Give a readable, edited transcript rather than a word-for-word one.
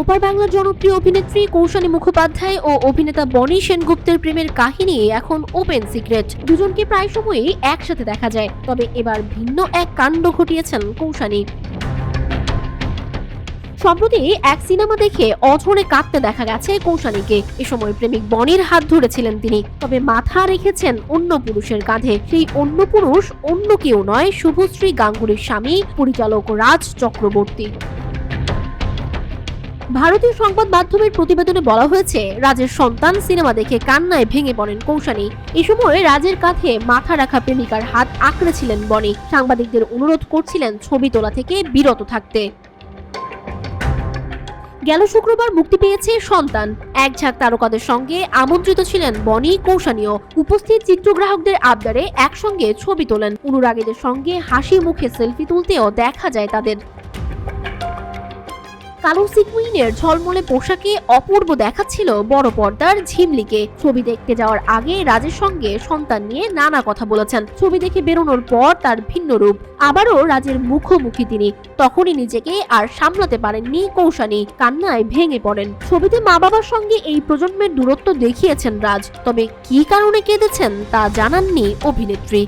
ওপার বাংলার জনপ্রিয় অভিনেত্রী কৌশানী মুখোপাধ্যায় ও অভিনেতা বনি সেনগুপ্তের প্রেমের কাহিনী এখন ওপেন সিক্রেট। দুজনকে প্রায় সময়ই একসাথে দেখা যায়, তবে এবার ভিন্ন এক কাণ্ড ঘটিয়েছেন কৌশানী। সম্প্রতি এক সিনেমা দেখে অঝরে কাঁদতে দেখা গেছে কৌশানীকে। এ সময় প্রেমিক বনির হাত ধরেছিলেন তিনি, তবে মাথা রেখেছেন অন্য পুরুষের কাঁধে। সেই অন্য পুরুষ অন্য কেউ নয়, শুভশ্রী গাঙ্গুলির স্বামী পরিচালক রাজ চক্রবর্তী। ভারতীয় সংবাদ মাধ্যমের প্রতিবেদনে বলা হয়েছে, রাজের সন্তান সিনেমা দেখে কান্নায় ভেঙে পড়েন কৌশানী। এ সময় রাজের কাঁধে মাথা রাখা প্রেমিকার হাত আঁকড়েছিলেন বনি। সাংবাদিকদের অনুরোধ করছিলেন ছবি তোলা থেকে বিরত থাকতে। গেল শুক্রবার মুক্তি পেয়েছে সন্তান। এক ঝাঁক তারকাদের সঙ্গে আমন্ত্রিত ছিলেন বনি, কৌশানীও। উপস্থিত চিত্রগ্রাহকদের আবদারে একসঙ্গে ছবি তোলেন। অনুরাগীদের সঙ্গে হাসি মুখে সেলফি তুলতেও দেখা যায় তাদের। কালো সিকুইনের ঝলমলে পোশাকে অপূর্ব দেখাচ্ছিল বড় পর্দার ঝিমলিকে। ছবি দেখতে যাওয়ার আগে রাজের সঙ্গে সন্তান নিয়ে নানা কথা বলেছেন। ছবি দেখে বেরোনোর পর তার ভিন্ন রূপ। আবারও রাজের মুখোমুখি তিনি। তখনই নিজেকে আর সামলাতে পারেননি কৌশানী, কান্নায় ভেঙে পড়েন। ছবিতে মা বাবার সঙ্গে এই প্রজন্মের দূরত্ব দেখিয়েছেন রাজ, তবে কী কারণে কেঁদেছেন তা জানাননি অভিনেত্রী।